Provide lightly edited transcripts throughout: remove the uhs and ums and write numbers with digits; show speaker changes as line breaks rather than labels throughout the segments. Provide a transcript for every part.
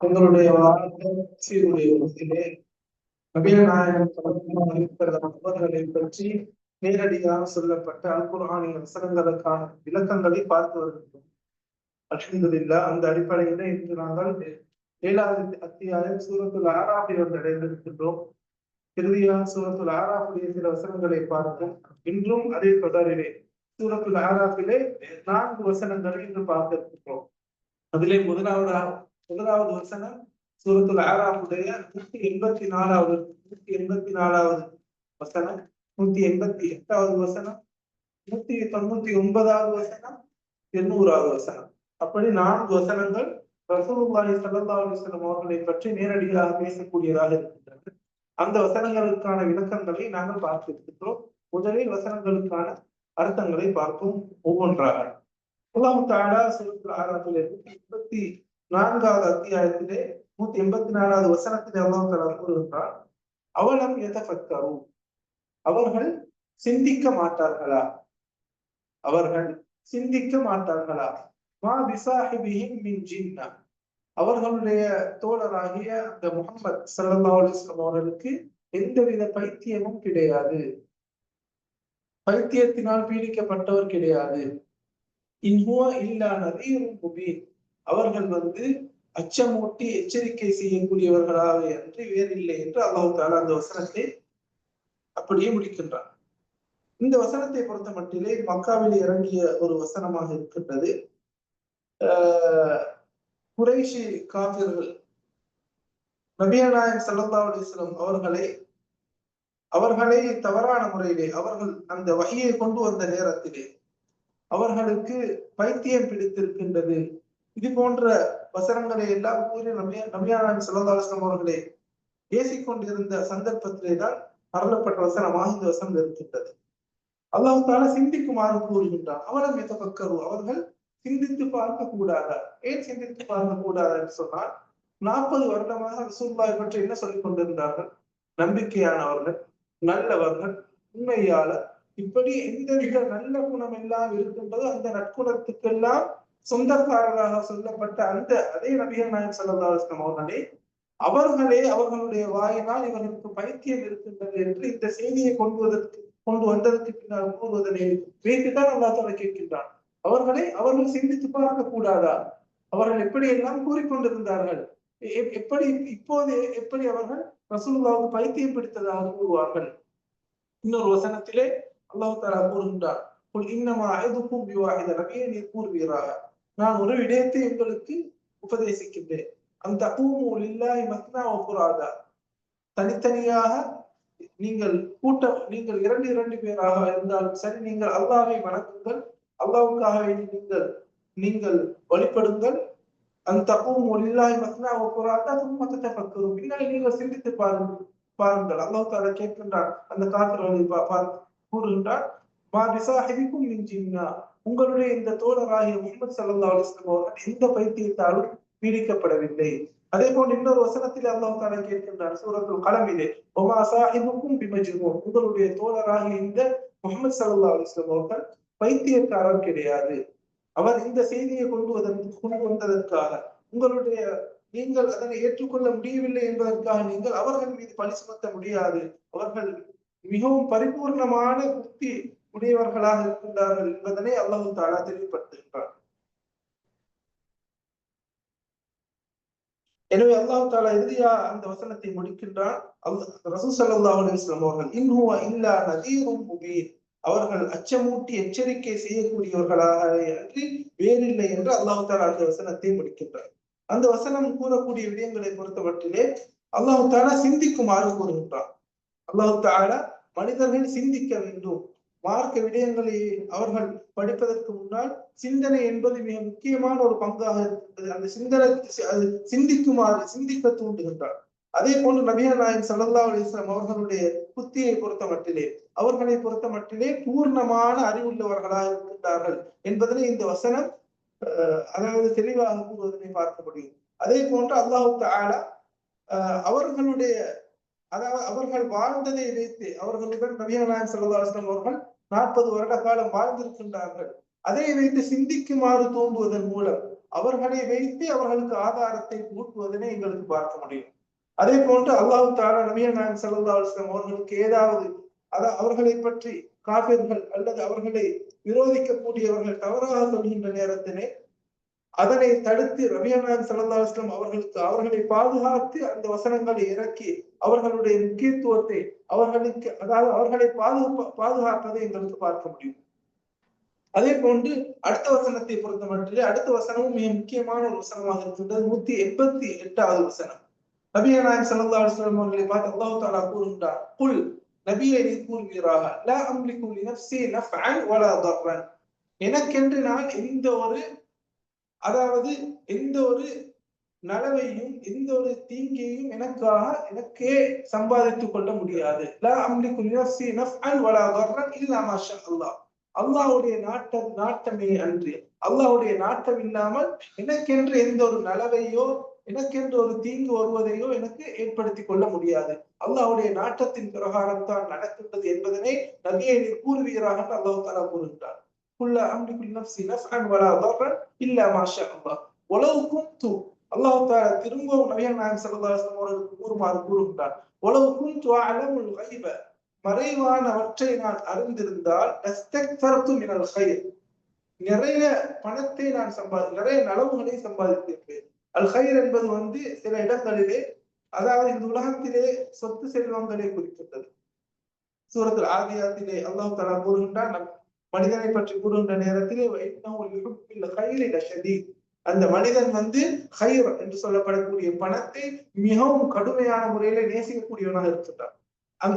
எங்களுடைய வாழ்க்கையிலே நபிகள் நாயகம் நபர்களை பற்றி நேரடியாக சொல்லப்பட்ட அல் குர்ஆனின் வசனங்களுக்கான விளக்கங்களை பார்த்து வருகின்றோம். அல்ஹம்துலில்லாஹ். அந்த அடிப்படையில இன்று நாங்கள் 7வது அத்தியாயம் சூரத்துல் ஆராஃபில் அடைந்திருக்கின்றோம். இறுதியாக சூரத்துல் ஆராஃபிலே சில வசனங்களை பார்த்தோம். இன்றும் அதே தொடரிலே சூரத்துல் ஆராஃபிலே 4 வசனங்களை இன்று பார்க்க இருக்கின்றோம். அதிலே முதலாவது வசனம் சூரத்துல் ஆராஃபுடைய 184வது வசனம், 188வது வசனம், 199வது வசனம், 800வது வசனம். அப்படி 4 வசனங்கள் ரசூலுல்லாஹி ஸல்லல்லாஹு அலைஹி வஸல்லம் அவர்களை பற்றி நேரடியாக பேசக்கூடியதாக இருக்கின்றன. அந்த வசனங்களுக்கான விளக்கங்களை நாங்கள் பார்த்து இருக்கின்றோம். முதலில் வசனங்களுக்கான அர்த்தங்களை பார்ப்போம் ஒவ்வொன்றாக. அல்லாஹ் தஆலா சூரத்துல் ஆராஃபிலே 184வது அத்தியாயத்திலே 184வது வசனத்திலே அல்லாஹ் தஆலா கூறுகின்றார், அவலம் யதஃபக்கரு, அவர்கள் சிந்திக்க மாட்டார்களா, அவர்கள் சிந்திக்க மாட்டார்களா, மா பிசாஹிபிஹிம் மின் ஜின்னா, அவர்களுடைய தோழராகிய அந்த முஹம்மது ஸல்லல்லாஹு அலைஹி வஸல்லம் அவர்களுக்கு எந்தவித பைத்தியமும் கிடையாது, பைத்தியத்தினால் பீடிக்கப்பட்டவர் கிடையாது. இன் ஹுவ இல்லா நதீருன் முபீன், அவர்கள் அச்சமூட்டி எச்சரிக்கை செய்யக்கூடியவர்களாக அன்றி வேறில்லை என்று அல்லாஹ் தஆலா அந்த வசனத்தை அப்படியே முடிக்கின்றார். இந்த வசனத்தை பொறுத்த மட்டிலே மக்காவில் இறங்கிய ஒரு வசனமாக இருக்கின்றது. குறைஷி காஃபிர்கள் நபிகள் நாயகம் ஸல்லல்லாஹு அலைஹி வஸல்லம் அவர்களை தவறான முறையிலே அவர்கள் அந்த வஹியை கொண்டு வந்த நேரத்திலே அவர்களுக்கு பைத்தியம் பிடித்திருக்கின்றது, இது போன்ற வசனங்களை எல்லாம் கூறி நபிகள் நாயகம் ஸல்லல்லாஹு அலைஹி வஸல்லம் அவர்களை பேசிக்கொண்டிருந்த சந்தர்ப்பத்திலே தான் அருளப்பட்ட வசனமாக இந்த வசனம் இருக்கின்றது. அல்லாஹ் தஆலா சிந்திக்குமாறு கூறுகின்றான். அவலம் யதஃபக்கரு, அவர்கள் சிந்தித்து பார்க்க கூடாதா? ஏன் சிந்தித்து பார்க்க கூடாது என்று சொன்னால், 40 வருடமாக ரசூலுல்லாஹை பற்றி என்ன சொல்லிக் கொண்டிருந்தார்கள்? நம்பிக்கையானவர்கள், நல்லவர்கள், உண்மையாளர், இப்படி எந்தவித நல்ல குணம் எல்லாம் இருக்கின்றதோ அந்த நற்குணத்துக்கெல்லாம் சொந்தக்காரராக சொல்லப்பட்ட அந்த அதே நபிகள் நாயகம் ஸல்லல்லாஹு அலைஹி வஸல்லம் அவர்களே அவர்களுடைய வாயினால் இவர்களுக்கு பைத்தியம் இருக்கின்றது என்று இந்த செய்தியை கொண்டு வந்ததற்கு பின்னால் கூறுவதனை வைத்துதான் அல்லாஹ் தஆலா கேட்கின்றான். அவர்கள் சிந்தித்து பார்க்க கூடாதா? அவர்கள் எப்படியெல்லாம் கூறிக்கொண்டிருந்தார்கள், இப்போது எப்படி அவர்கள் ரசூலுல்லாஹ்வுக்கு பைத்தியம் பிடித்ததாக கூறுவார்கள்? இன்னொரு வசனத்திலே அல்லாஹ் தஆலா கூறுகின்றார், குல் இன்னமா அஇதுக்கும் பிவாஹித, நபியே நீர் கூறுவீராக, நான் ஒரு விடயத்தை உங்களுக்கு உபதேசிக்கின்றேன். அந்த தகூமு லில்லாஹி மஸ்னா வ ஃபுராதா, தனித்தனியாக நீங்கள் 2 பேராக இருந்தாலும் சரி, நீங்கள் அல்லாஹ்வை வணங்குங்கள், அல்லாஹ்வுக்காக நீங்கள் வழிபடுங்கள். அந்த தகூமு லில்லாஹி மஸ்னா வ ஃபுராதா சும்ம ததஃபக்கரு, பின்னர் நீங்கள் சிந்தித்து பாருங்கள். அல்லாஹ் தஆலா கேட்கின்றார், அந்த காஃபிர்களை கூறுகின்றார், மா பிசாஹிபிக்கும் மின் ஜின்னா, உங்களுடைய இந்த தோழராகிய முஹம்மது ஸல்லல்லாஹு அலைஹி வஸல்லம் அவர்கள் எந்த பைத்தியத்தாலும் பீடிக்கப்படவில்லை. அதே போன்று இன்னொரு வசனத்தில் அல்லாஹ் தஆலா கேட்கின்றார் சூரத்துல் கலமிலே, வமா ஸாஹிபுக்கும் பிமஜ்னூன், உங்களுடைய தோழராகிய இந்த முஹம்மது ஸல்லல்லாஹு அலைஹி வஸல்லம் அவர்கள் பைத்தியக்காரர் கிடையாது. அவர் இந்த செய்தியை கொண்டு வந்ததற்காக நீங்கள் அதனை ஏற்றுக்கொள்ள முடியவில்லை என்பதற்காக நீங்கள் அவர்கள் மீது பழி சுமத்த முடியாது. அவர்கள் மிகவும் பரிபூர்ணமான புத்தி உடையவர்களாக இருக்கின்றார்கள் என்பதனை அல்லாஹ் தஆலா தெளிவுபடுத்துகின்றார். எனவே அல்லாஹ் தஆலா இறுதியா அந்த வசனத்தை முடிக்கின்றார். ரசூல் ஸல்லல்லாஹு அலைஹி வஸல்லம் அவர்கள் இன் ஹுவ இல்லா நதீருன் முபீன், அவர்கள் அச்சமூட்டி எச்சரிக்கை செய்யக்கூடியவர்களாக அன்றி வேறில்லை என்று அல்லாஹ் தஆலா அந்த வசனத்தை முடிக்கின்றார். அந்த வசனம் கூறக்கூடிய விடயங்களை பொறுத்தவற்றிலே அல்லாஹ் தஆலா சிந்திக்குமாறு கூறுகின்றார். அல்லாஹ் தஆலா மனிதர்கள் சிந்திக்க வேண்டும். மார்க்க விடயங்களை அவர்கள் படிப்பதற்கு முன்னால் சிந்தனை என்பது மிக முக்கியமான ஒரு பங்காக இருக்கின்றது. அந்த சிந்திக்க தூண்டுகின்றார். அதே போன்று நபிகள் நாயகம் ஸல்லல்லாஹு அலைஹி வஸல்லம் அவர்களுடைய புத்தியை அவர்களை பொறுத்த மட்டிலே பூர்ணமான அறிவுள்ளவர்களாக இருக்கின்றார்கள் என்பதனை இந்த வசனம் அதாவது தெளிவாக கூறுவதனை பார்க்க முடியும். அதே போன்று அல்லாஹ் தஆலா அவர்களுடைய அதாவது அவர்கள் வாழ்ந்ததை வைத்து அவர்களுடன் நபிகள் நாயகம் ஸல்லல்லாஹு அலைஹி வஸல்லம் அவர்கள் 40 வருட காலம் வாழ்ந்திருக்கின்றார்கள். அதை வைத்து சிந்திக்குமாறு தோன்றுவதன் மூலம் அவர்களை வைத்து அவர்களுக்கு ஆதாரத்தை கூட்டுவதனை எங்களுக்கு பார்க்க முடியும். அதே போன்று அல்லாஹ் தஆலா நபிகள் நாயகம் ஸல்லல்லாஹு அலைஹி வஸல்லம் அவர்களுக்கு ஏதாவது அவர்களை பற்றி காபிர்கள் அல்லது அவர்களை விரோதிக்கக்கூடியவர்கள் தவறாக சொல்கின்ற நேரத்திலே அதனை தடுத்து நபிகள் நாயகம் ஸல்லல்லாஹு அலைஹி வஸல்லம் அவர்களுக்கு அவர்களை பாதுகாத்து அந்த வசனங்களை இறக்கி அவர்களுடைய முக்கியத்துவத்தை அவர்களுக்கு அதாவது அவர்களை பாதுகாப்பதை எங்களுக்கு பார்க்க முடியும். அதே போன்று அடுத்த வசனத்தை பொறுத்த மட்டிலே அடுத்த வசனமும் மிக முக்கியமான ஒரு வசனமாக இருக்கின்றது. 188வது வசனம். நபிகள் நாயகம் ஸல்லல்லாஹு அலைஹி வஸல்லம் அவர்களை பார்த்து அல்லாஹ் தஆலா கூறுகின்றார், குல் நபியே நீ கூறுவீராக, லா அம்லிகு லினஃப்ஸி நஃப்அன் வலா தர்ரன், எனக்கென்று நான் எந்த ஒரு நலவையும் எந்த ஒரு தீங்கையும் எனக்கே சம்பாதித்துக் கொள்ள முடியாது. லா அம்லிகு லினஃப்ஸி நஃப்அன் வலா தர்ரன் இல்லா மா ஷா அல்லாஹ், அல்லாஹ்வுடைய நாட்டமே அன்றி, அல்லாஹ்வுடைய நாட்டம் இல்லாமல் எனக்கென்று எந்த ஒரு நலவையோ எனக்கென்று ஒரு தீங்கு வருவதையோ எனக்கு ஏற்படுத்திக் கொள்ள முடியாது. அல்லாஹ்வுடைய நாட்டத்தின் பிரகாரம் தான் நடக்கின்றது என்பதனை நபியே நீர் கூறுவீராக என்று அல்லாஹ் தஆலா கூறுகின்றார். குல் அம்லிகு லினஃப்ஸி நஃப்அன் வலா தர்ரன் இல்லா மா ஷா அல்லாஹ் வலவ் குன்து, அல்லாஹ் தஆலா திரும்பவும் நபிகள் நாயகம் ஸல்லல்லாஹு அலைஹி வஸல்லம் அவர்களுக்கு கூறுகின்றார், வலவ் குன்து அஅலமுல் கைப, மறைவானவற்றை நான் அறிந்திருந்தால் அஸ்தக்தர்து மினல் கைர், நிறைய பணத்தை நான் நிறைய நலவுகளை சம்பாதித்திருப்பேன். அல் கைர் என்பது சில இடங்களிலே அதாவது இந்த உலகத்திலே சொத்து செல்வங்களை குறிக்கின்றது. சூரத்துல் ஆதியாத்திலே அல்லாஹ் தஆலா கூறுகின்றான், மனிதனை பற்றி கூறுகின்ற நேரத்திலே அந்த மனிதன் கைர் என்று சொல்லப்படக்கூடிய பணத்தை மிகவும் கடுமையான முறையில நேசிக்கக்கூடியவனாக இருக்கின்றான்.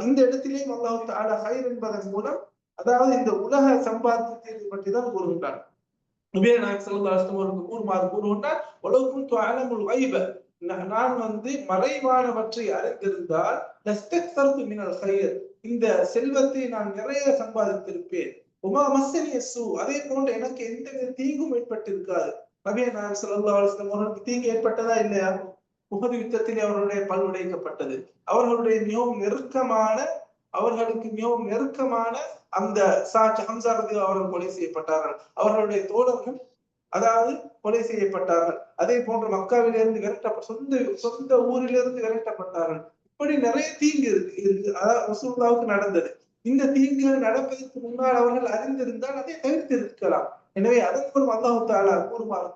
இந்த இடத்திலேயும் அல்லாஹ் தஆலா கைர் என்பதன் மூலம் அதாவது இந்த உலக சம்பாத்தியத்தை பற்றி தான் கூறுகின்றான். நபிகள் நாயகம் ஸல்லல்லாஹு அலைஹி வஸல்லம் கூறுகின்றார், வலவ் குன்து அஅலமுல் கைப, நான் மறைவானவற்றை அறிந்திருந்தால் லஸ்தக்தர்து மினல் கைர், இந்த செல்வத்தை நான் நிறைய சம்பாதித்திருப்பேன். உமா மஸ்ஸனி ஸூ, அதே போன்று எனக்கு எந்த தீங்கும் ஏற்பட்டிருக்காது. நபிகள் நாயகம் ஸல்லல்லாஹு அலைஹி வஸல்லம் அவர்களுக்கு தீங்கு ஏற்பட்டதா இல்லையா? உஹது யுத்தத்திலே அவர்களுடைய பல் உடைக்கப்பட்டது. அவர்களுக்கு மிகவும் நெருக்கமான அந்த ஹம்ஸா ரலியல்லாஹு அவர்கள் கொலை செய்யப்பட்டார்கள். அவர்களுடைய தோழர்கள் அதாவது கொலை செய்யப்பட்டார்கள். அதே போன்று மக்காவிலிருந்து சொந்த ஊரிலிருந்து விரட்டப்பட்டார்கள். இப்படி நிறைய தீங்கு இருக்கு ரசூலுல்லாஹ்வுக்கு நடந்தது. இந்த தீங்குகள் நடப்பதற்கு முன்னால் அவர்கள் அறிந்திருந்தால் அதை தவிர்த்திருக்கலாம். எனவே அதன் மூலம் அல்லாஹ் தஆலா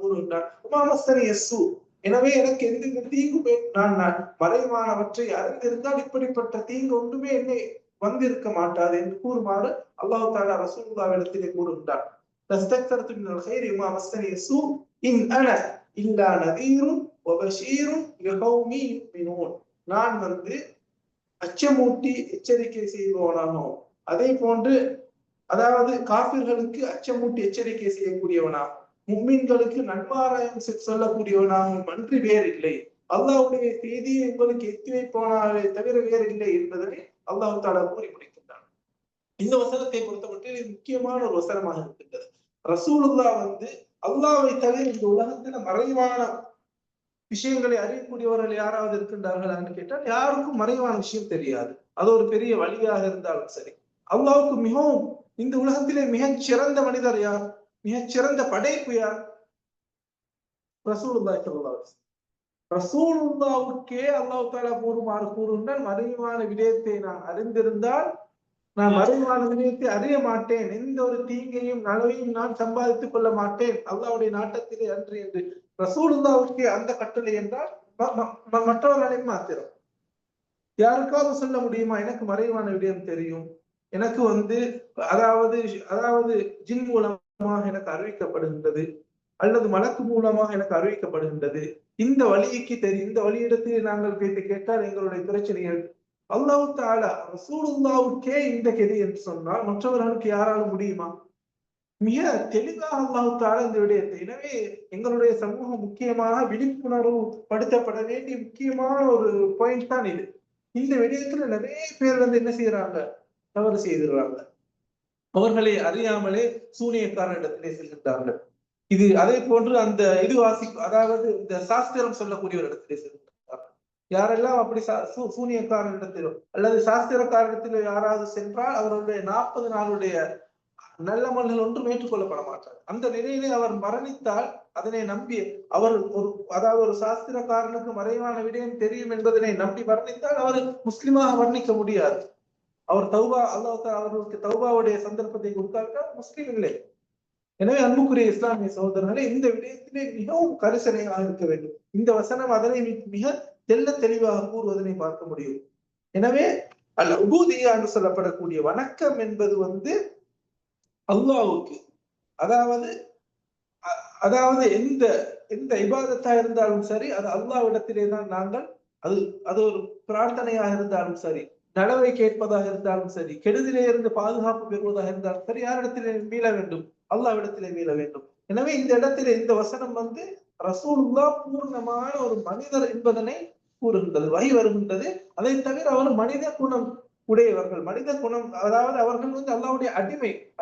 கூறுகின்றார், உமா மஸ்ஸனி ஸூ, எனவே எனக்கு எந்த தீங்கும் நான் மறைவானவற்றை அறிந்திருந்தால் இப்படிப்பட்ட தீங்கு ஒன்றுமே என்னை வந்திருக்க மாட்டாது என்று கூறுமாறு அல்லாஹ் தஆலா ரசூலுல்லாஹ்விடத்திலே கூறுகின்றார். தஸ்தக்தர்து மினல் கைரி வமா மஸ்ஸனி ஸூ இன் அன இல்லா நதீருன் வ பஷீருன் லிகௌமி யுமினூன், நான் அச்சமூட்டி எச்சரிக்கை செய்பவனாகவும் அதே போன்று அதாவது காபிர்களுக்கு அச்சமூட்டி எச்சரிக்கை செய்யக்கூடியவனாகவும் முஃமின்களுக்கு நன்மாராயம் சொல்லக்கூடியவனாகவும் அன்றி வேறு இல்லை. அல்லாஹ்வுடைய செய்தியை உங்களுக்கு எத்தி வைப்பவனாலே தவிர வேறு இல்லை என்பதனை அல்லாஹ் தஆலா கூறி முடிக்கின்றான். இந்த வசனத்தை பொறுத்தமட்டில் இது முக்கியமான ஒரு வசனமாக இருக்கின்றது. ரசூலுல்லாஹ் அல்லாஹ்வை தவிர இந்த உலகத்துல மறைவான விஷயங்களை அறியக்கூடியவர்கள் யாராவது இருக்கின்றார்கள் கேட்டால் யாருக்கும் மறைவான விஷயம் தெரியாது. அது ஒரு பெரிய வழியாக இருந்தாலும் சரி. அல்லாஹ்வுக்கு மிகவும் இந்த உலகத்திலே மிகச் சிறந்த மனிதர் யார்? மிகச் சிறந்த படைப்பு யார்? ரசூலுல்லாஹி ஸல்லல்லாஹு அலைஹி வஸல்லம். ரசூலுல்லாஹ்வுக்கே அல்லாஹ் தஆலா கூறுகின்றான், மறைவான விடயத்தை நான் அறிந்திருந்தால் நான் மறைவான விடயத்தை அறிய மாட்டேன், எந்த ஒரு தீங்கையும் நலவையும் நான் சம்பாதித்துக் கொள்ள மாட்டேன் அல்லாஹ்வுடைய நாட்டத்திலே அன்று என்று. ரசூலுல்லாஹ்வுக்கே அந்த கட்டளை என்றால் மற்றவர்களையும் மாத்திரம் யாருக்காவது சொல்ல முடியுமா எனக்கு மறைவான விடயம் தெரியும், எனக்கு அதாவது ஜின் மூலமாக எனக்கு அறிவிக்கப்படுகின்றது அல்லது மலக்கு மூலமாக எனக்கு அறிவிக்கப்படுகின்றது, இந்த வழியிடத்தில் நாங்கள் கேட்டால் எங்களுடைய பிரச்சனைகள் அல்லாஹ் தஆலா ரசூலுல்லாஹ்வுக்கே இந்த கெதி என்று சொன்னால் மற்றவர்களுக்கு யாராலும் முடியுமா? மிக தெளிவாக அல்லாஹ் தஆலா இந்த விடயத்தை, எனவே எங்களுடைய சமூகம் முக்கியமாக விழிப்புணர்வு படுத்தப்பட வேண்டிய முக்கியமான ஒரு பாயிண்ட் தான் இது. இந்த விடயத்துல நிறைய பேர் என்ன செய்யறாங்க, தவறு செய்திருக்கிறாங்க. அவர்களை அறியாமலே சூனியக்காரனிடத்திலே செல்கின்றார்கள். இது அதே போன்று அந்த அதாவது இந்த சாஸ்திரம் சொல்லக்கூடிய ஒரு இடத்திலே செல்கின்றார்கள். யாரெல்லாம் அப்படி சூனியக்காரனிடத்திலோ அல்லது சாஸ்திரக்காரனிடத்திலோ யாராவது சென்றால் அவருடைய 40 நாளுடைய நல்ல மனிதர்கள் ஒன்றும் ஏற்றுக்கொள்ளப்பட மாட்டார். அந்த நிலையிலே அவர் மரணித்தால் அதனை நம்பி அவர் அதாவது ஒரு சாஸ்திரக்காரனுக்கு மறைவான விடயம் தெரியும் என்பதனை நம்பி மரணித்தால் அவர் முஸ்லிமாக வர்ணிக்க முடியாது. அவர் தௌபா அல்லாஹ் அவர்களுக்கு தௌபாவுடைய சந்தர்ப்பத்தை கொடுக்காவிட்டால் முஸ்லிம் இல்லை. எனவே அன்புக்குரிய இஸ்லாமிய சகோதரர்களே, இந்த விடயத்திலே மிகவும் கரிசனையாக இருக்க வேண்டும். இந்த வசனம் அதனை மிக தெல்ல தெளிவாக கூறுவதனை பார்க்க முடியும். எனவே உபூதியா என்று சொல்லப்படக்கூடிய வணக்கம் என்பது அல்லாஹ்வுக்கு, அதாவது எந்த எந்த இபாதத்தா இருந்தாலும் சரி, அது அல்லாஹ்விடத்திலே தான் நாங்கள் அது ஒரு பிரார்த்தனையாக இருந்தாலும் சரி, நலவை கேட்பதாக இருந்தாலும் சரி, கெடுதிலே இருந்து பாதுகாப்பு பெறுவதாக இருந்தாலும் சரி, யாரிடத்திலே மீள வேண்டும்? அல்லாஹ்விடத்திலே மீள வேண்டும். எனவே இந்த இடத்திலே இந்த வசனம் ரசூலுல்லாஹ் பூர்ணமான ஒரு மனிதர் என்பதனை கூறுகின்றது, வகை வருகின்றது. அதை தவிர அவர் மனித குணம் உடையவர்கள், மனித குணம், அதாவது அவர்கள் அல்லாஹ்வுடைய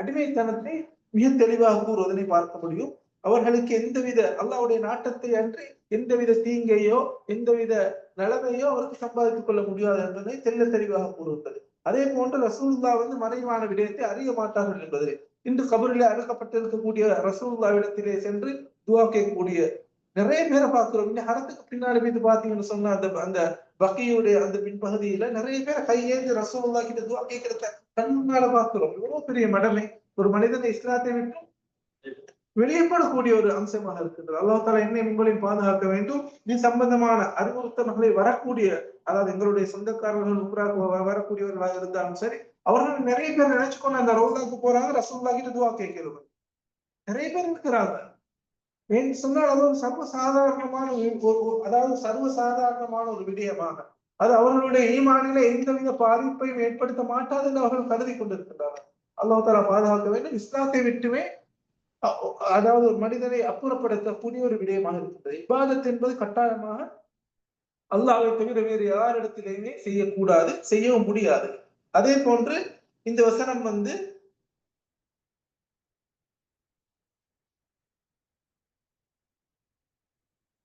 அடிமைத்தனத்தை மிக தெளிவாக கூறுவதனை பார்க்க முடியும். அவர்களுக்கு எந்தவித அல்லாஹ்வுடைய நாட்டத்தை அன்றி எந்தவித தீங்கையோ எந்தவித நலவையோ அவருக்கு சம்பாதித்துக் கொள்ள முடியாது என்பதை தெல்ல தெளிவாக கூறுகின்றது. அதே போன்று ரசூலுல்லாஹ் மறைவான விடயத்தை அறிய மாட்டார்கள் என்பது. இன்று கபரிலே அடக்கப்பட்டிருக்கக்கூடிய ரசூலுல்லாஹ்விடத்திலே சென்று துஆ கேட்கக்கூடிய நிறைய பேரை பார்க்கிறோம். இந்த ஹரத்துக்கு பின்னாடி போய் பாத்தீங்கன்னு சொன்னா அந்த பக்கியுடைய அந்த பின்பகுதியில நிறைய பேர் கையேந்து ரசூலுல்லாஹ் கிட்ட துஆ கேட்கிறத கண்ணால பார்க்கிறோம். எவ்வளவு பெரிய மடமை! ஒரு மனிதனை இஸ்லாத்தை விட்டு வெளியப்படக்கூடிய ஒரு அம்சமாக இருக்கின்றது. அல்லாஹ் தஆலா என்னை உங்களையும் பாதுகாக்க வேண்டும். இது சம்பந்தமான அறிவுறுத்தல்களை வரக்கூடிய, அதாவது எங்களுடைய சொந்தக்காரர்கள் வரக்கூடியவர்களாக இருந்தாலும் சரி, அவர்கள் நிறைய பேர் நினைச்சுக்கொண்டு அந்த ரோதாக்கு போறாங்க, ரசூலுல்லாஹ் கிட்ட துஆ கேட்கிறது நிறைய பேர் இருக்கிறாங்க. ஏன்னு சொன்னால் அது ஒரு சர்வசாதாரணமான சர்வசாதாரணமான ஒரு விடயமாக, அது அவர்களுடைய ஈமானில எந்தவித பாதிப்பையும் ஏற்படுத்த மாட்டாது என்று அவர்கள் கருதி கொண்டிருக்கிறார்கள். அல்லாஹ் தஆலா பாதுகாக்க வேண்டும். இஸ்லாத்தை விட்டுமே அதாவது ஒரு மனிதனை அப்புறப்படுத்தக்கூடிய ஒரு விடயமாக இருக்கிறது. இபாதத் என்பது கட்டாயமாக அல்லாஹ்வை தவிர வேறு யாரிடத்திலேயுமே செய்யக்கூடாது, செய்யவும் முடியாது. அதே போன்று இந்த வசனம்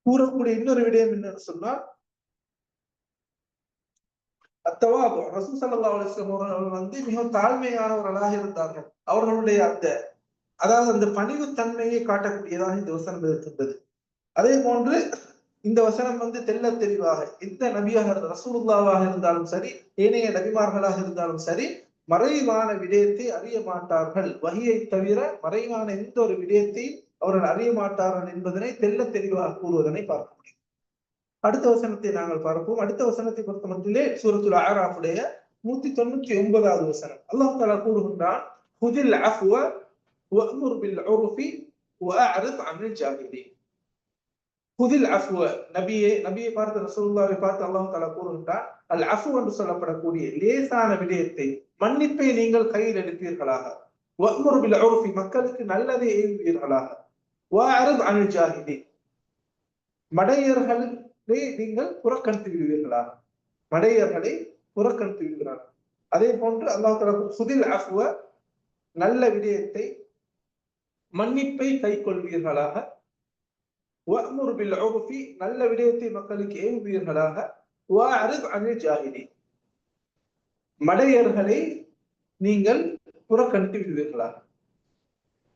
கூறக்கூடிய இன்னொரு விடயம் என்னன்னு சொன்னால், அத்தவாபு, ரசூல் ஸல்லல்லாஹு அலைஹி வஸல்லம் அவர்கள் மிகவும் தாழ்மையானவர்களாக இருந்தார்கள். அவர்களுடைய அந்த பணிவு தன்மையை காட்டக்கூடியதாக இந்த வசனம் இருக்கின்றது. அதே போன்று இந்த வசனம் தெல்ல தெளிவாக எந்த நபியாக ரசூலுல்லாஹாக இருந்தாலும் சரி, ஏனைய நபிமார்களாக இருந்தாலும் சரி, மறைவான விடயத்தை அறிய மாட்டார்கள். வஹியை தவிர மறைவான எந்த ஒரு விடயத்தையும் அவர்கள் அறிய மாட்டார்கள் என்பதனை தெல்ல தெளிவாக கூறுவதனை பார்க்க முடியும். அடுத்த வசனத்தை நாங்கள் பார்ப்போம். அடுத்த வசனத்தை பொறுத்த மட்டிலே சூரத்துல் அஅராஃபுடைய 199வது வசனம். அல்லாஹ் தஆலா கூறுகின்றான், "குதில் அஃப்வ வஅமுர் பில் உர்ஃபி வஅரித் அனில் ஜாஹிலீன்." குதில் அஃப்வ, நபியை பார்த்து, ரசூலுல்லாஹ்வை பார்த்து அல்லாஹ் தஆலா கூறுகின்றான், அல் அஃப்வ் என்று சொல்லப்படக்கூடிய லேசான விடயத்தை, மன்னிப்பை நீங்கள் கையில் எடுப்பீர்களாக, வஅமுர் பில் உர்ஃபி மக்களுக்கு நல்லதை ஏவுவீர்களாக, வஅரித் அனில் ஜாஹிலீன் மடையர்களை நீங்கள் புறக்கணித்து விடுவீர்களா, மடையர்களை புறக்கணித்து விடுகிறார். அதே போன்று அல்லாஹ் தஆலா குதில் அஃப்வ நல்ல விடயத்தை, மன்னிப்பை கை கொள்வீர்களாக, வஅமுர் பில் உர்ஃபி நல்ல விடயத்தை மக்களுக்கு ஏவுவீர்களாக, வஅரித் அனில் ஜாஹிலீன் மடையர்களை நீங்கள் புறக்கணித்து விடுவீர்களாக.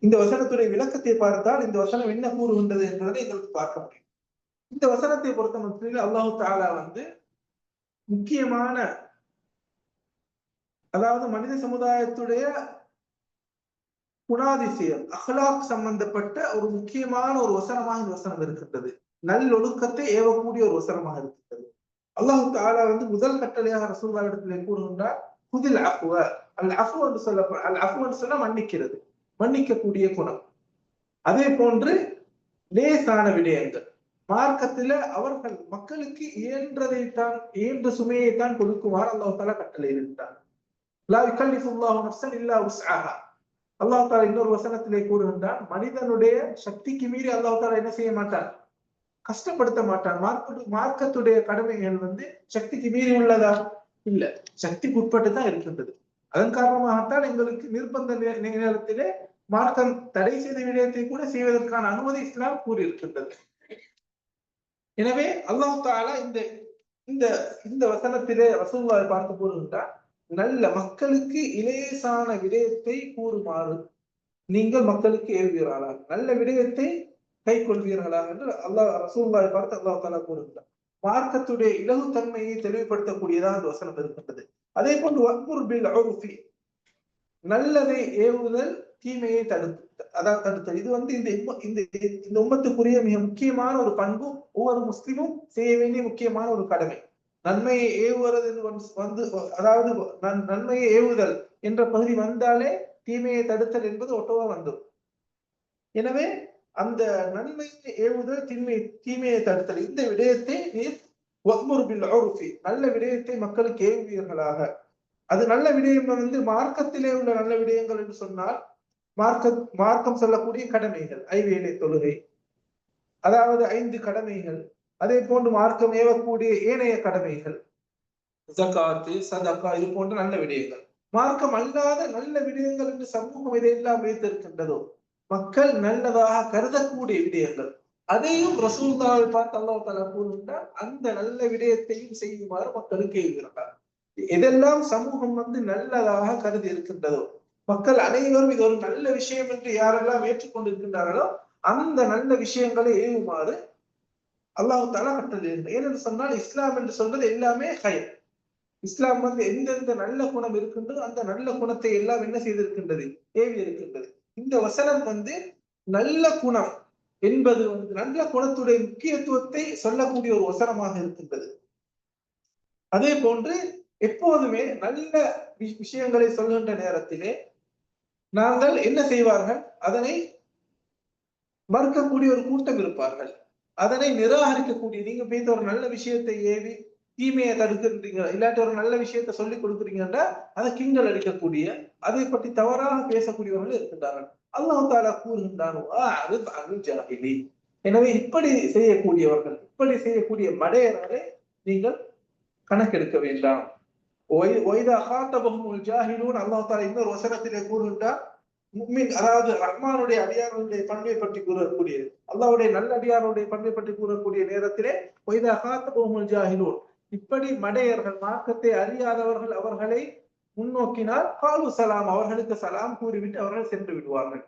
இந்த வசனத்துடைய விளக்கத்தை பார்த்தால் இந்த வசனம் என்ன கூறுகின்றது என்பதை எங்களுக்கு பார்க்க முடியும். இந்த வசனத்தை பொறுத்த மட்டும் அல்லாஹ் தஆலா முக்கியமான, அதாவது மனித சமுதாயத்துடைய குணாதிசயம், அஹ்லாக் சம்பந்தப்பட்ட ஒரு முக்கியமான ஒரு வசனமாக இந்த வசனம் இருக்கின்றது. நல்லொழுக்கத்தை ஏவக்கூடிய ஒரு வசனமாக இருக்கின்றது. அல்லாஹ் தஆலா முதல் கட்டளையாக ரசூலுல்லாஹ் இடத்திலே கூறுகின்றார், குதில் அஃப்வ. அல் அஃப்வ் என்று சொன்னா மன்னிக்கிறது, மன்னிக்கக்கூடிய குணம். அதே போன்று லேசான விடயங்கள், மார்க்கத்தில அவர்கள் மக்களுக்கு இயன்ற சுமையைத்தான் கொடுக்குமாறு அல்லாஹ் தஆலா கட்டளை இருந்தார். லா யுகல்லிஃபுல்லாஹு நஃப்ஸன் இல்லா உஸ்அஹா. அல்லாஹ் தஆலா இன்னொரு வசனத்திலே கூறுகின்றான், மனிதனுடைய சக்திக்கு மீறி அல்லாஹ் தஆலா என்ன செய்ய மாட்டான், கஷ்டப்படுத்த மாட்டான். மார்க்கத்துடைய கடமைகள் சக்திக்கு மீறி உள்ளதா? இல்ல, சக்திக்கு உட்பட்டு தான் இருக்கின்றது. அதன் காரணமாகத்தான் எங்களுக்கு நிர்பந்த நேரத்திலே மார்க்கம் தடை செய்த விடயத்தை கூட செய்வதற்கான அனுமதி இஸ்லாம் கூறியிருக்கின்றது. எனவே அல்லாஹ் தஆலா இந்த இந்த இந்த வசனத்திலே ரசூலுல்லாஹி பார்க்க போகின்றார், நல்ல மக்களுக்கு இலேசான விடயத்தை கூறுமாறு நீங்கள் மக்களுக்கு ஏவுவீர்களா, நல்ல விடயத்தை கை கொள்வீர்களா என்று ரசூலுல்லாஹி பார்த்து அல்லாஹ் தஆலா கூறுகின்றார். மார்க்கத்துடைய இலகுத்தன்மையை தெளிவுபடுத்தக்கூடியதாக அந்த வசனம் இருக்கின்றது. அதே போன்று வக்முர் பில் உர்ஃபி, நல்லதை ஏவுதல், தீமையை தடுத்தல். இது இந்த உம்மத்துக்குரிய மிக முக்கியமான ஒரு பண்பு, ஒவ்வொரு முஸ்லிமும் செய்ய வேண்டிய முக்கியமான ஒரு கடமை. நன்மையை ஏவுவது வந்து, அதாவது நன்மையை ஏவுதல் என்ற பகுதி வந்தாலே தீமையை தடுத்தல் என்பது ஒட்டவா வந்தும். எனவே அந்த நன்மையை ஏவுதல், தீமையை தடுத்தல், இந்த விடயத்தை நல்ல விடயத்தை மக்களுக்கு ஏவுவீர்களாக. அது நல்ல விடயம் வந்து மார்க்கத்திலே உள்ள நல்ல விடயங்கள் என்று சொன்னால், மார்க்கம் சொல்லக்கூடிய கடமைகள், ஐவேளை தொழுகை, அதாவது 5 கடமைகள், அதே போன்று மார்க்கம் ஏவக்கூடிய ஏனைய கடமைகள், ஜகாத்து, சதகா, இது போன்ற நல்ல விடயங்கள். மார்க்கம் அல்லாத நல்ல விடயங்கள் என்று சமூகம் இதையெல்லாம் வைத்திருக்கின்றதோ, மக்கள் நல்லதாக கருதக்கூடிய விடயங்கள், அதையும் ரசூலுல்லாஹை பார்த்து அல்லாஹ் தஆலா கூறுகின்றார், அந்த நல்ல விடயத்தையும் செய்யுமாறு மக்களுக்கு ஏவுகிறார். எதெல்லாம் சமூகம் வந்து நல்லதாக கருதி இருக்கின்றதோ, மக்கள் அனைவரும் இது ஒரு நல்ல விஷயம் என்று யாரெல்லாம் ஏற்றுக்கொண்டிருக்கின்றார்களோ அந்த நல்ல விஷயங்களை ஏவுமாறு அல்லாஹ் தஆலா கட்டளையிடுகிறார். ஏனென்று சொன்னால், இஸ்லாம் என்று சொல்றது எல்லாமே ஹைர். இஸ்லாம் வந்து எந்தெந்த நல்ல குணம் இருக்கின்றதோ அந்த நல்ல குணத்தை எல்லாம் என்ன செய்திருக்கின்றது, ஏவி இருக்கின்றது. இந்த வசனம் வந்து நல்ல குணம் என்பது வந்து நல்ல குணத்துடைய முக்கியத்துவத்தை சொல்லக்கூடிய ஒரு வசனமாக இருக்கின்றது. அதே போன்று எப்போதுமே நல்ல விஷயங்களை சொல்கின்ற நேரத்திலே நாங்கள் என்ன செய்வார்கள், அதனை மறுக்கக்கூடிய ஒரு கூட்டம் இருப்பார்கள், அதனை நிராகரிக்கக்கூடிய. நீங்க போய் ஒரு நல்ல விஷயத்தை ஏவி தீமையை தடுக்கிறீங்க, இல்லாட்டி ஒரு நல்ல விஷயத்தை சொல்லிக் கொடுக்குறீங்கன்னா அதை கிண்டல் அடிக்கக்கூடிய, அதை பற்றி தவறாக பேசக்கூடியவர்கள் இருக்கின்றார்கள். அல்லாஹ் தஆலா கூறுகின்றான், எனவே இப்படி செய்யக்கூடியவர்கள், இப்படி செய்யக்கூடிய மடையர்களை நீங்கள் கணக்கெடுக்க வேண்டாம். அல்லாஹ் தஆலா இன்னொரு வசனத்திலே கூறுகின்றார், அதாவது ரஹ்மானுடைய அடியார்களுடைய பண்பை பற்றி கூறக்கூடியது, அல்லாஹ்வுடைய நல்ல அடியாருடைய பண்பை பற்றி கூறக்கூடிய நேரத்திலே இப்படி மடையர்கள், மார்க்கத்தை அறியாதவர்கள் அவர்களை முன்னோக்கினால் காலு சலாம், அவர்களுக்கு சலாம் கூறிவிட்டு அவர்கள் சென்று விடுவார்கள்.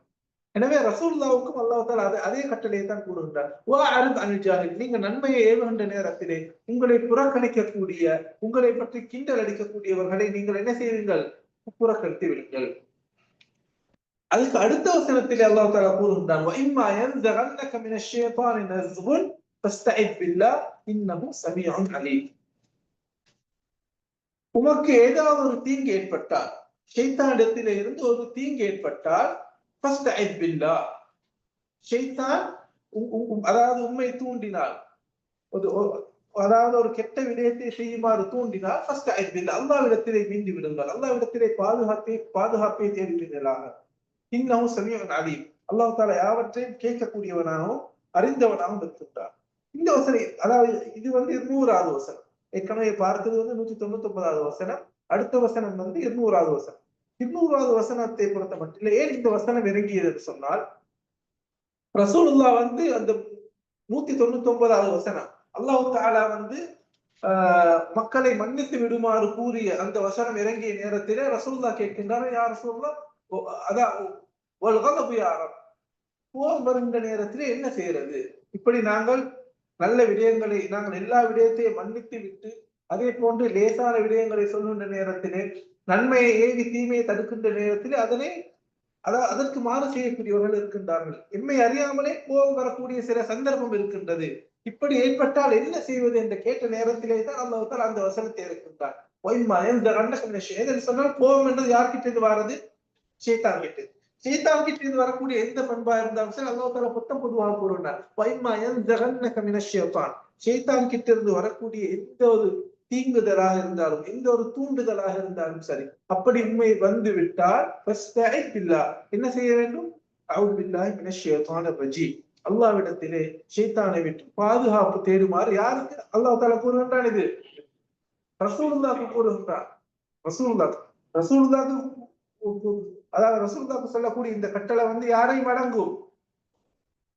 எனவே ரசூலுல்லாஹ்வுக்கும் அல்லாஹ் தஆலா அதே கட்டளையை தான் கூறுகின்றார். நீங்க நன்மையை ஏவுகின்ற நேரத்திலே உங்களை புறக்கணிக்கக்கூடிய, உங்களை பற்றி கிண்டல் அடிக்கக்கூடியவர்களை நீங்கள் என்ன செய்வீங்கள், புறக்கணித்து விடுங்கள். அதுக்கு அடுத்த வசனத்திலே அல்லாஹ் தஆலா கூறுகின்றான், வஇம்மா யன்ஸகன்னக மினஷ் ஷைத்தானி நஸ்குன் ஃபஸ்தஇத் பில்லாஹ் இன்னஹு ஸமீஉன் அலீம். உமக்கு ஏதாவது ஒரு தீங்கு ஏற்பட்டால், ஷைத்தானிடத்திலே இருந்து ஒரு தீங்கு ஏற்பட்டால், ஃபஸ்தஇத் பில்லாஹ், ஷைத்தான் அதாவது உம்மை தூண்டினால், அதாவது ஒரு கெட்ட விடயத்தை செய்யுமாறு தூண்டினால், ஃபஸ்தஇத் பில்லாஹ், அல்லாஹ்விடத்திலே மீண்டு விடுங்கள், அல்லாஹ்விடத்திலே பாதுகாப்பை தேடுவீர்களாக. இன்னஹு ஸமீஉன் அலீம், அல்லாஹ் தஆலா யாவற்றையும் கேட்கக்கூடியவனாகவும் அறிந்தவனாகவும் இருக்கின்றார். இந்த வசனம், அதாவது இது வந்து 200வது வசனம். ஏற்கனவே பார்த்தது வந்து 199வது வசனம். அடுத்த வசனம் வந்து 200வது வசனம். 200வது வசனத்தை பொறுத்த மட்டும் ஏன் இந்த வசனம் இறங்கியது என்று சொன்னால், ரசூலுல்லாஹ் வந்து அந்த 199வது வசனம் அல்லாஹ் தஆலா வந்து மக்களை மன்னித்து விடுமாறு கூறிய அந்த வசனம் இறங்கிய நேரத்திலே ரசூலுல்லாஹ் கேட்கின்றார், யா ரசூலுல்லாஹ், கோபம் வருகின்ற நேரத்திலே என்ன செய்யறது? இப்படி நாங்கள் நல்ல விடயங்களை, நாங்கள் எல்லா விடயத்தையும் மன்னித்து விட்டு, அதே போன்று லேசான விடயங்களை சொல்கின்ற நேரத்திலே, நன்மையை ஏவி தீமையை தடுக்கின்ற நேரத்திலே அதற்கு மாறு செய்யக்கூடியவர்கள் இருக்கின்றார்கள். எம்மை அறியாமலே கோபம் வரக்கூடிய சில சந்தர்ப்பம் இருக்கின்றது. இப்படி ஏற்பட்டால் என்ன செய்வது என்று கேட்ட நேரத்திலே தான் அல்லாஹ் தஆலா அந்த வசனத்தை இறக்கின்றார். சொன்னால் கோபம் என்றது யார்கிட்ட இருந்து வாரது? ஷைத்தான் கிட்ட. ஷைத்தான் கிட்ட இருந்து வரக்கூடிய எந்த பண்பா இருந்தாலும் சரி, அல்லாஹ் தஆலா பொத்தம் பொதுவாக கூறுகிறார், ஷைத்தான் கிட்ட இருந்து வரக்கூடிய எந்த ஒரு தீங்குதலாக இருந்தாலும், எந்த ஒரு தூண்டுதலாக இருந்தாலும் சரி, அப்படி உண்மை வந்து விட்டால் என்ன செய்ய வேண்டும்? அஊது பில்லாஹி மினஷ் ஷைத்தானிர் ரஜீம், அல்லாஹ்விடத்திலே ஷைத்தானை விட்டு பாதுகாப்பு தேடுமாறு யாருக்கு அல்லாஹ் தஆலா கூறுகின்றான்? இது ரசூலுல்லாஹ்வுக்கு கூறுகின்றான். ரசூலுல்லாஹ்வுக்கு அதாவது ரசூலுல்லாஹ்வுக்கு சொல்லக்கூடிய இந்த கட்டளை வந்து யாரையும் அடங்கும்?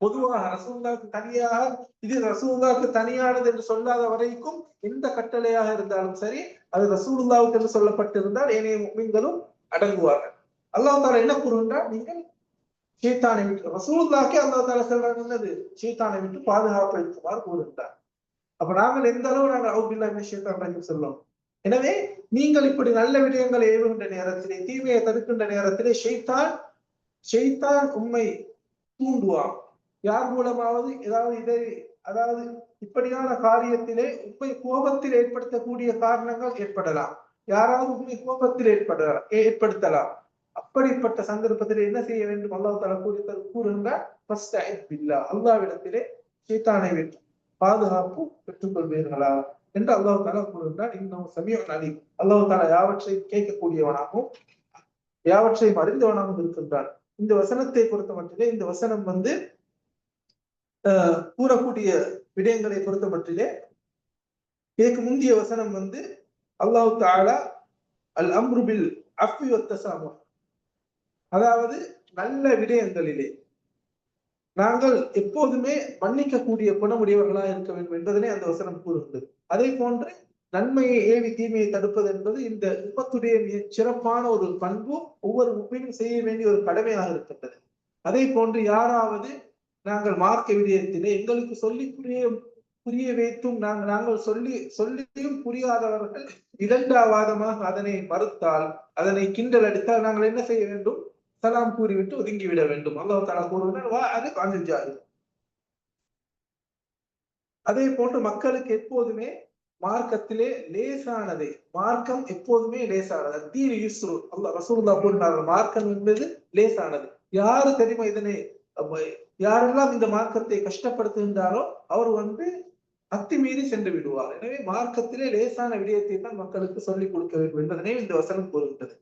பொதுவாக ரசூலுல்லாஹ்வுக்கு தனியாக இது ரசூலுல்லாஹ்வுக்கு தனியானது என்று சொல்லாத வரைக்கும் எந்த கட்டளையாக இருந்தாலும் சரி அது ரசூலுல்லாஹ்வுக்கு என்று சொல்லப்பட்டிருந்தால் ஏனைய முஃமின்களும் அடங்குவார்கள். அல்லாஹ் தஆலா என்ன கூறுகின்றார்? நீங்கள் ஷைத்தானை விட்டு ரசூலுல்லாஹ்க்கே அல்லாஹ் தஆலா சொல்றாங்க என்னது? ஷைத்தானை விட்டு பாதுகாப்பு எடுக்குமாறு கூறுகின்றார். அப்ப நாங்கள் எந்த அளவு நாங்கள் அவுது பில்லாஹி மினஷ் ஷைத்தானிர் ரஜீம் சொல்றோம். எனவே நீங்கள் இப்படி நல்ல விடயங்களை ஏவுகின்ற நேரத்திலே தீமையை தடுக்கின்ற நேரத்திலே ஷைத்தான் உம்மை தூண்டுவான். யார் மூலமாவது அதாவது இப்படியான காரியத்திலே உண்மை கோபத்தில் ஏற்படுத்தக்கூடிய காரணங்கள் ஏற்படலாம். யாராவது உண்மை கோபத்தில் ஏற்படுத்தலாம். அப்படிப்பட்ட சந்தர்ப்பத்திலே என்ன செய்ய வேண்டும்? அல்லாஹ் தஆலா கூறுகின்றார், அல்லாஹ்விடத்திலே ஷைத்தானை விட்டு பாதுகாப்பு பெற்றுக் கொள்வீர்களா என்று அல்லாஹ் தஆலா கூறுகின்றார். இன்னும் சமீஉன் அலீம். அல்லாஹ் தஆலா யாவற்றையும் கேட்கக்கூடியவனாகவும் யாவற்றையும் அறிந்தவனாகவும் இருக்கின்றான். இந்த வசனத்தை பொறுத்த மட்டிலே இந்த வசனம் கூறக்கூடிய விடயங்களை பொறுத்த மட்டிலே இதற்கு முந்தைய வசனம் அல்லாஹ் தஆலா அல் அம்ரு பில் அஃவி வத்தஸாமுஹ், அதாவது நல்ல விடயங்களிலே நாங்கள் எப்போதுமே மன்னிக்கக்கூடிய குணமுடையவர்களாக இருக்க வேண்டும் என்பதனை அந்த வசனம் கூறுகின்றது. அதே போன்று நன்மையை ஏவி தீமையை தடுப்பது என்பது இந்த உம்மத்துடைய மிக சிறப்பான ஒரு பண்பு, ஒவ்வொரு முஃமினும் செய்ய வேண்டிய ஒரு கடமையாக இருக்கின்றது. அதே போன்று யாராவது நாங்கள் மார்க்க விடயத்திலே எங்களுக்கு சொல்லி புரிய வைத்தும் நாங்கள் சொல்லியும் புரியாதவர்கள் இரண்டாவாதமாக அதனை மறுத்தால், அதனை கிண்டல் அடித்தால் நாங்கள் என்ன செய்ய வேண்டும்? சலாம் கூறிவிட்டு ஒதுங்கிவிட வேண்டும். அல்லாஹ் தஆலா கூறுகிறார், அது காஞ்சாது. அதே போன்று மக்களுக்கு எப்போதுமே மார்க்கத்திலே லேசானதை, மார்க்கம் எப்போதுமே லேசானது. தீன் யுஸ்ரு, அல்லாஹ் ரசூலுல்லாஹ் கூறினார்கள், மார்க்கம் என்பது லேசானது. யாரு தெரியுமா இதனை யாரெல்லாம் இந்த மார்க்கத்தை கஷ்டப்படுத்துகின்றாரோ அவர் அத்துமீறி சென்று விடுவார். எனவே மார்க்கத்திலே லேசான விடயத்தை தான் மக்களுக்கு சொல்லிக் கொடுக்க வேண்டும் என்பதனை இந்த வசனம் கூறுகின்றது.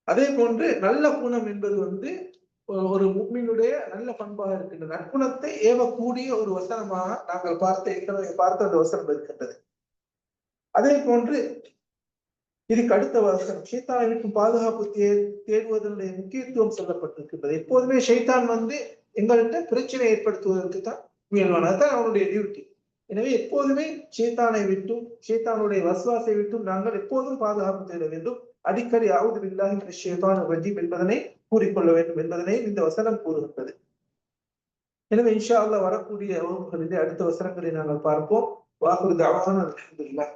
அதே போன்று நல்ல குணம் என்பது ஒரு முஃமினுடைய நல்ல பண்பாக இருக்கின்ற நற்குணத்தை ஏவக்கூடிய ஒரு வசனமாக நாங்கள் பார்த்த அந்த வசனம் இருக்கின்றது. அதே போன்று இதுக்கு அடுத்த வசனம் ஷைத்தானை விட்டு பாதுகாப்பு தேடுவதனுடைய முக்கியத்துவம் சொல்லப்பட்டிருக்கின்றது. எப்போதுமே ஷைத்தான் எங்கள்கிட்ட பிரச்சனை ஏற்படுத்துவதற்கு தான் முயல்வான். அதுதான் அவனுடைய டியூட்டி. எனவே எப்போதுமே ஷைத்தானை விட்டும் ஷைத்தானுடைய வஸ்வாசை விட்டும் நாங்கள் எப்போதும் பாதுகாப்பு தேட வேண்டும். அடிக்கடி அஊது பில்லாஹி மினஷ் ஷைத்தானிர் ரஜீம் என்பதனை கூறிக்கொள்ள வேண்டும் என்பதனை இந்த வசனம் கூறுகின்றது. எனவே இன்ஷா அல்லாஹ் வரக்கூடிய வகுப்புகளிலே அடுத்த வசனங்களை நாங்கள் பார்ப்போம். வாஹிரு தஅவானா அல்ஹம்துலில்லாஹி.